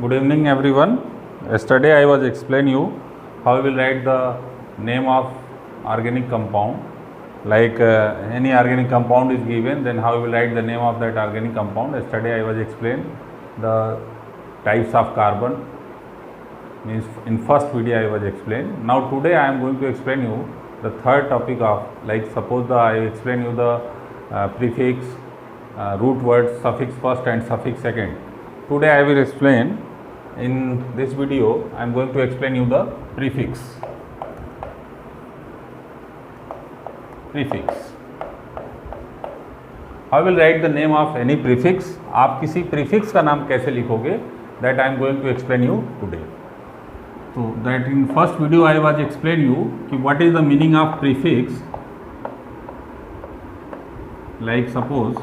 Good evening everyone. Yesterday I was explain you how we will write the name of organic compound. Like any organic compound is given, then how we will write the name of that organic compound. Yesterday I was explain the types of carbon. Means in first video I was explain. Now today I am going to explain you the third topic of, like suppose I explain you the prefix, root words, suffix first and suffix second. Today I will explain, in this video I am going to explain you the prefix. How will write the name of any prefix? आप किसी prefix का नाम कैसे लिखोगे? That I am going to explain you today. So that in first video I was explain you कि what is the meaning of prefix. Like suppose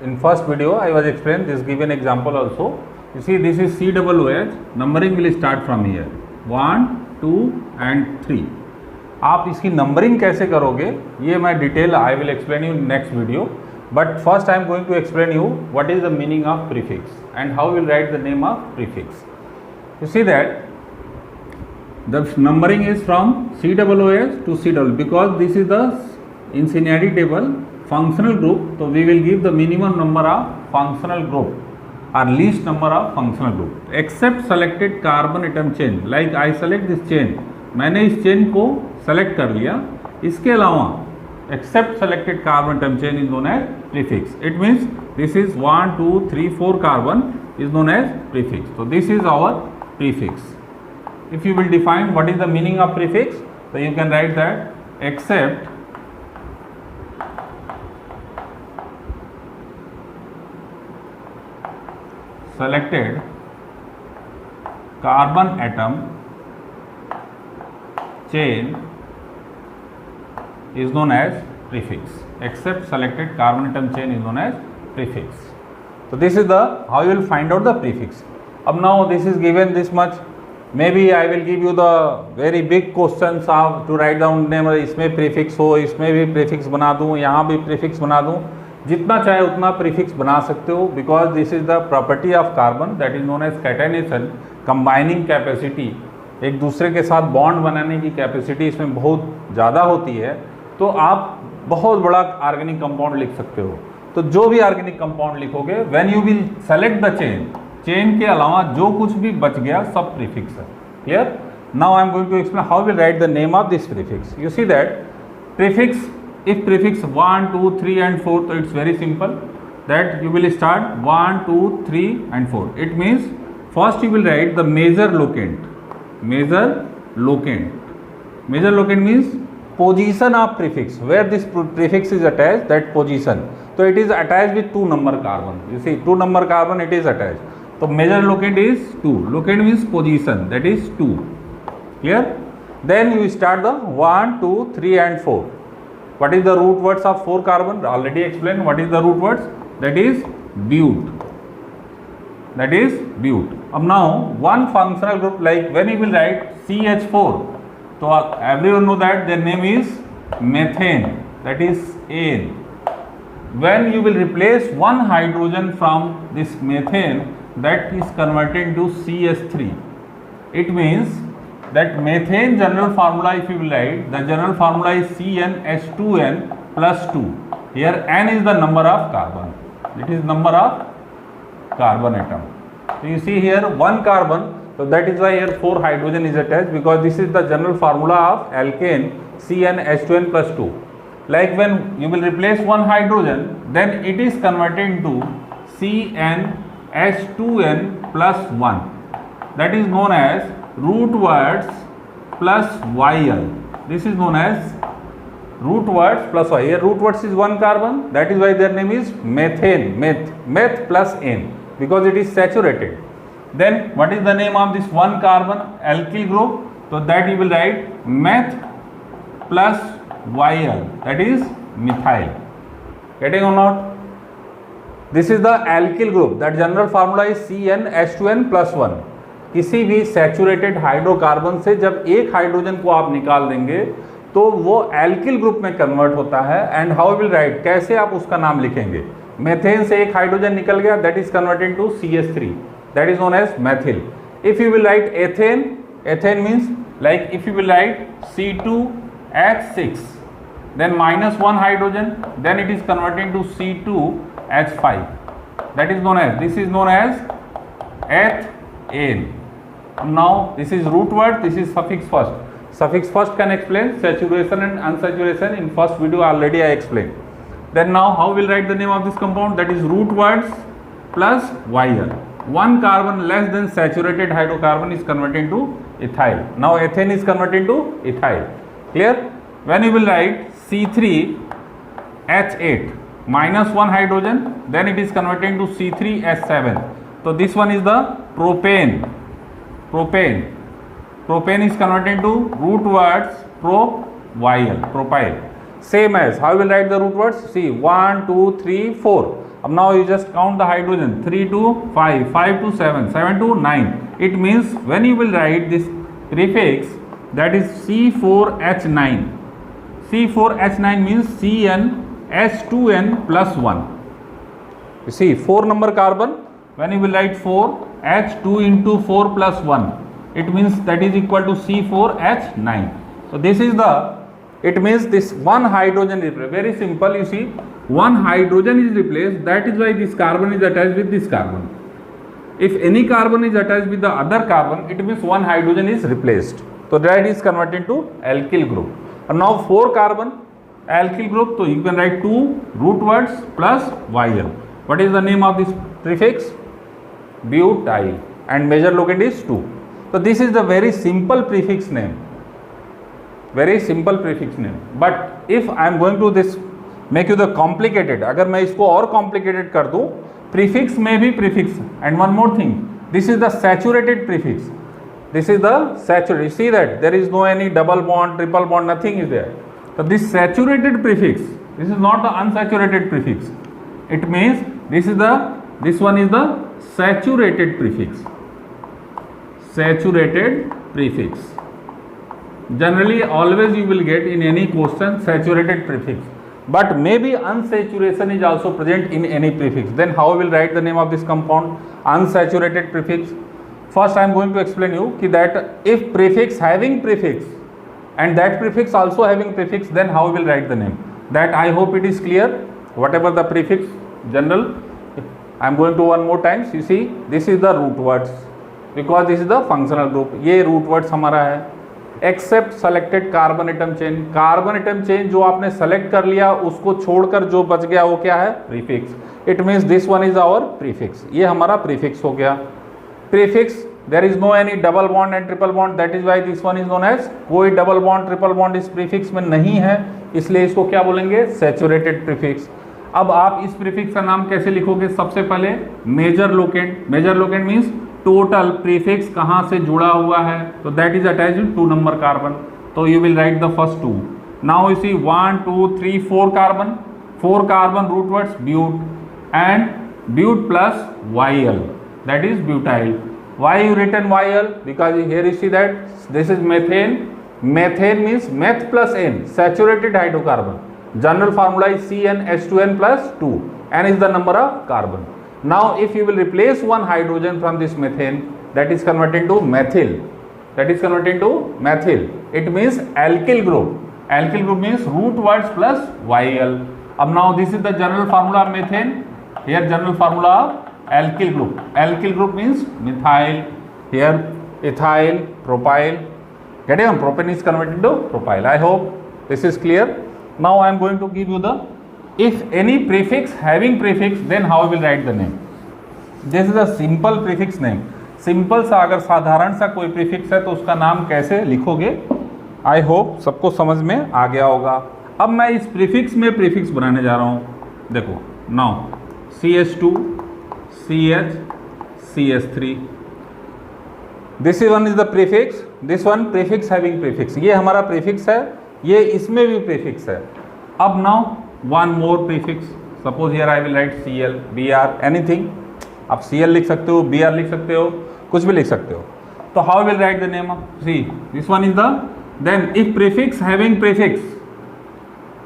in first video I was explained this given example also. You see this is COOH, numbering will start from here 1, 2 and 3. आप इसकी numbering कैसे करोगे ये मैं detail I will explain you next video, but first I am going to explain you what is the meaning of prefix and how will write the name of prefix. You see that the numbering is from COOH to COOH because this is the in seniority table functional group, so we will give the minimum number of functional group or least number of functional group except selected carbon atom chain. Like I select this chain, मैंने इस chain को select कर लिया, इसके अलावा except selected carbon atom chain is known as prefix. It means this is 1, 2, 3, 4 carbon is known as prefix. तो this is our prefix. If you will define what is the meaning of prefix, तो you can write that except selected carbon atom chain is known as prefix. Except selected carbon atom chain is known as prefix. So this is the how you will find out the prefix. अब now this is given this much. Maybe I will give you the very big questions of to write down name. इसमें prefix हो, इसमें भी prefix बना दूँ, यहाँ भी prefix बना दूँ. जितना चाहे उतना प्रीफिक्स बना सकते हो, because this is the property of carbon that is known as catenation. Combining capacity, एक दूसरे के साथ बॉन्ड बनाने की कैपेसिटी इसमें बहुत ज़्यादा होती है, तो आप बहुत बड़ा ऑर्गेनिक कंपाउंड लिख सकते हो. तो जो भी ऑर्गेनिक कंपाउंड लिखोगे when you will select the chain के अलावा जो कुछ भी बच गया सब प्रीफिक्स है. Clear? Now I am going to explain how will write the name of this prefix. You see that prefix, if prefix 1, 2, 3 and 4, so it's very simple that you will start 1, 2, 3 and 4. It means first you will write the major locant. Major locant means position of prefix, where this prefix is attached, that position. So it is attached with 2 number carbon. You see 2 number carbon it is attached. So major locant is 2. Locant means position, that is 2. Clear? Then you start the 1, 2, 3 and 4. What is the root words of 4 carbon? Already explained. What is the root words? That is bute. अब now one functional group, like when you will write CH4, so everyone know that their name is methane, that is ane. When you will replace one hydrogen from this methane, that is converted to CH3. It means that methane general formula, if you will write, the general formula is CnH2n plus 2. Here n is the number of carbon. It is number of carbon atom. So you see here 1 carbon, so that is why here 4 hydrogen is attached, because this is the general formula of alkane CnH2n plus 2. Like when you will replace one hydrogen, then it is converted into CnH2n plus 1. That is known as root words plus YL. This is known as root words plus Y. Here root words is 1 carbon, that is why their name is methane, meth plus N, because it is saturated. Then what is the name of this 1 carbon alkyl group? So that you will write meth plus YL, that is methyl. Getting or not? This is the alkyl group, that general formula is CnH2n plus 1. किसी भी saturated hydrocarbon से जब एक hydrogen को आप निकाल देंगे तो वो एल्किल ग्रुप में कन्वर्ट होता है। एंड हाउ विल राइट, कैसे आप उसका नाम लिखेंगे, मेथेन से एक हाइड्रोजन निकल गया, that is converted to CH3, that is known as methyl. If you will write ethane, ethane means like if you will write C2H6, then minus one hydrogen, then it is converted to C2H5, that is known as, this is known as ethane. Now this is root word, this is suffix first. Suffix first can explain saturation and unsaturation. In first video already I explained. Then now how will write the name of this compound, that is root words plus YL. One carbon less than saturated hydrocarbon is converted to ethyl. Now ethane is converted to ethyl. Clear? When you will write C3H8 minus one hydrogen, then it is converted to C3H7. So this one is the propane. Propane is converted to root words propyl. Same as, how will write the root words? See, 1, 2, 3, 4. Now you just count the hydrogen, 3 to 5, 5 to 7, 7 to 9. It means when you will write this prefix, that is C4H9. C4H9 means CnH2n plus 1. You see 4 number carbon, when you will write 4, H2 into 4 plus 1, it means that is equal to C4H9. So this is the, it means this one hydrogen is very simple. You see, one hydrogen is replaced, that is why this carbon is attached with this carbon. If any carbon is attached with the other carbon, it means one hydrogen is replaced. So that is converted to alkyl group. And now 4 carbon alkyl group, so you can write 2 root words plus YL. What is the name of this prefix? Butyl, and major locant is 2. So this is the very simple prefix name. Very simple prefix name. But if I am going to this make you the complicated, अगर मैं इसको और complicated कर दूँ, prefix में भी prefix. And one more thing, this is the saturated prefix. This is the saturated. You see that there is no any double bond, triple bond, nothing is there. So this saturated prefix, this is not the unsaturated prefix. It means this one is the saturated prefix. Saturated prefix. Generally always you will get in any question saturated prefix, but maybe unsaturation is also present in any prefix. Then how we will write the name of this compound? Unsaturated prefix. First I am going to explain you that if prefix having prefix and that prefix also having prefix, then how we will write the name. That I hope it is clear. Whatever the prefix general, I am going to one more times. You see, this is the root words because this is the functional group. ये root words हमारा है. Except selected carbon atom chain, carbon atom chain जो आपने select कर लिया उसको छोड़कर जो बच गया वो क्या है? Prefix. It means this one is our prefix. ये हमारा प्रीफिक्स हो गया. Prefix, there is no any double bond and triple bond, that is why this one is known as. कोई डबल बॉन्ड ट्रिपल बॉन्ड इस prefix में नहीं है, इसलिए इसको क्या बोलेंगे? Saturated prefix. अब आप इस प्रीफिक्स का नाम कैसे लिखोगे? सबसे पहले major locant. Major locant means total prefix कहाँ से जुड़ा हुआ है, तो that is attached to 2 number carbon. तो you will write the first 2. Now you see 1 2 3 4 carbon, 4 carbon root words but and but plus YL, that is butyl. Why you written YL? Because here you see that this is methane. Methane means meth plus N, saturated hydrocarbon. General formula is CnH2n plus 2. N is the number of carbon. Now if you will replace one hydrogen from this methane, that is converted to methyl. That is converted to methyl. It means alkyl group. Alkyl group means root words plus YL. अब now this is the general formula of methane. Here general formula of alkyl group. Alkyl group means methyl. Here ethyl, propyl. Get it? Propane is converted to propyl. I hope this is clear. Now I am going to give you the, if any prefix having prefix, then how we will write the name. This is a simple prefix name. Simple सा अगर साधारण सा कोई prefix है तो उसका नाम कैसे लिखोगे? आई होप सबको समझ में आ गया होगा. अब मैं इस प्रीफिक्स में प्रीफिक्स बनाने जा रहा हूँ. देखो now CH2 CH CH3, this one is the prefix, this one prefix having prefix. ये हमारा प्रीफिक्स है, ये इसमें भी प्रीफिक्स है. अब now one more prefix. Suppose here I will write Cl, Br, anything. आप Cl लिख सकते हो, Br लिख सकते हो, कुछ भी लिख सकते हो. तो how will write the name of, see this one is the then if prefix having prefix,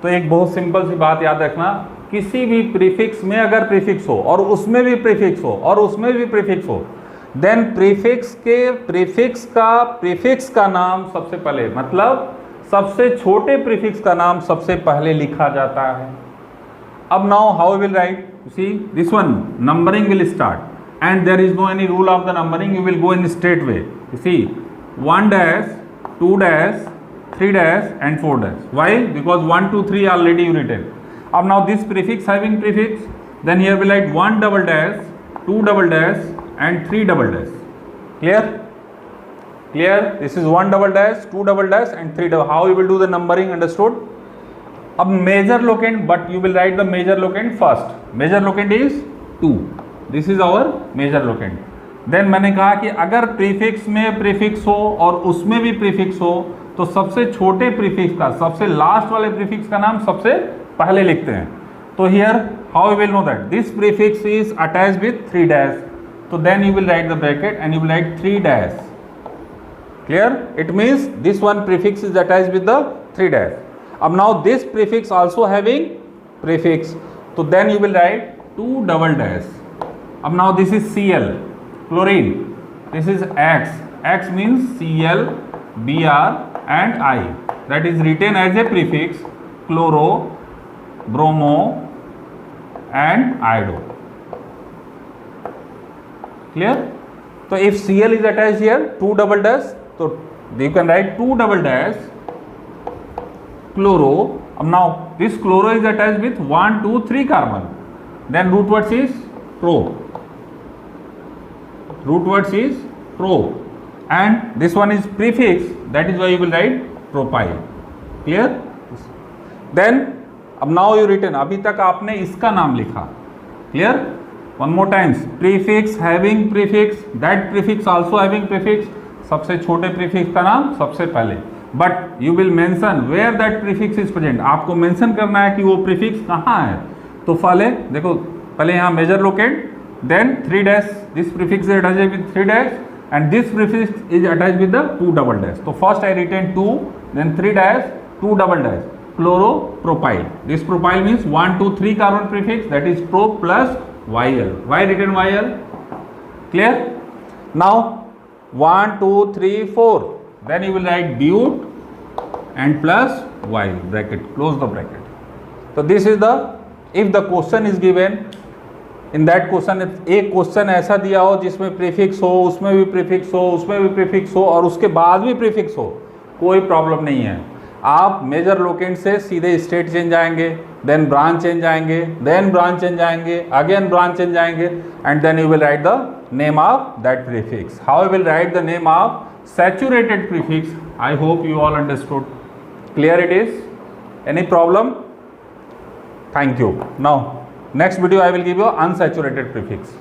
तो एक बहुत सिंपल सी बात याद रखना, किसी भी प्रीफिक्स में अगर प्रीफिक्स हो और उसमें भी प्रीफिक्स हो और उसमें भी प्रीफिक्स हो, देन प्रीफिक्स के प्रीफिक्स का नाम सबसे पहले, मतलब सबसे छोटे प्रीफिक्स का नाम सबसे पहले लिखा जाता है। अब now how will write, see this one numbering will start and there is no any rule of the numbering, you will go in straight way, see 1 dash 2 dash 3 dash and 4 dash. Why? Because 1 2 3 already you written. Now this prefix having prefix, then here we write 1 double dash 2 double dash and 3 double dash. Clear? Clear? This is 1 double dash 2 double dash and 3 double. How you will do the numbering? Understood? अब major locant, but you will write the major locant first. Major locant is 2. This is our major locant. Then मैंने कहा कि अगर prefix में prefix हो और उसमें भी प्रीफिक्स हो, तो सबसे छोटे प्रीफिक्स का, सबसे लास्ट वाले प्रीफिक्स का नाम सबसे पहले लिखते हैं। तो here how you will know that this prefix is attached with 3 dash, तो then you will write the bracket and you will write 3 dash. Clear? It means this one prefix is attached with the 3 dash. अब now this prefix also having prefix, तो then you will write 2 double dash. अब now this is Cl, chlorine, this is X means Cl, Br and I, that is written as a prefix chloro, bromo and iodo. Clear? So if Cl is attached here 2 double dash, so you can write 2 double dash chloro. Now this chloro is attached with 1 2 3 carbon, then root words is pro, root words is pro, and this one is prefix, that is why you will write propyl. Clear? Then अब now you written, अभी तक आपने इसका नाम लिखा। Clear? One more times, prefix having prefix, that prefix also having prefix, सबसे छोटे prefix का नाम सबसे पहले, but you will mention where that prefix is present. आपको mention करना है कि वो prefix कहाँ है। तो पहले देखो, पहले यहाँ major locant, then 3 dash, this prefix is attached with 3 dash and this prefix is attached with the 2 double dash. So first I written 2, then 3 dash 2 double dash, chloropropyl. This propyl means 1 2 3 carbon prefix, that is pro plus Yl. Why written Yl? Clear? Now 1 2 3 4, then you will write but and plus Yl, bracket, close the bracket. So this is the, if the question is given in that question, एक question ऐसा दिया हो जिसमें prefix हो, उसमें भी prefix हो, उसमें भी प्रीफिक्स हो और उसके बाद भी प्रीफिक्स हो, कोई प्रॉब्लम नहीं है। आप मेजर लोकेंट से सीधे स्टेट चेंज आएंगे, देन ब्रांच चेंज आएंगे, देन ब्रांच चेंज आएंगे, अगेन ब्रांच चेंज आएंगे, and then you will write the name of that prefix. How you will write the name of saturated prefix? I hope you all understood. Clear it is? Any problem? Thank you. Now next video I will give you unsaturated prefix.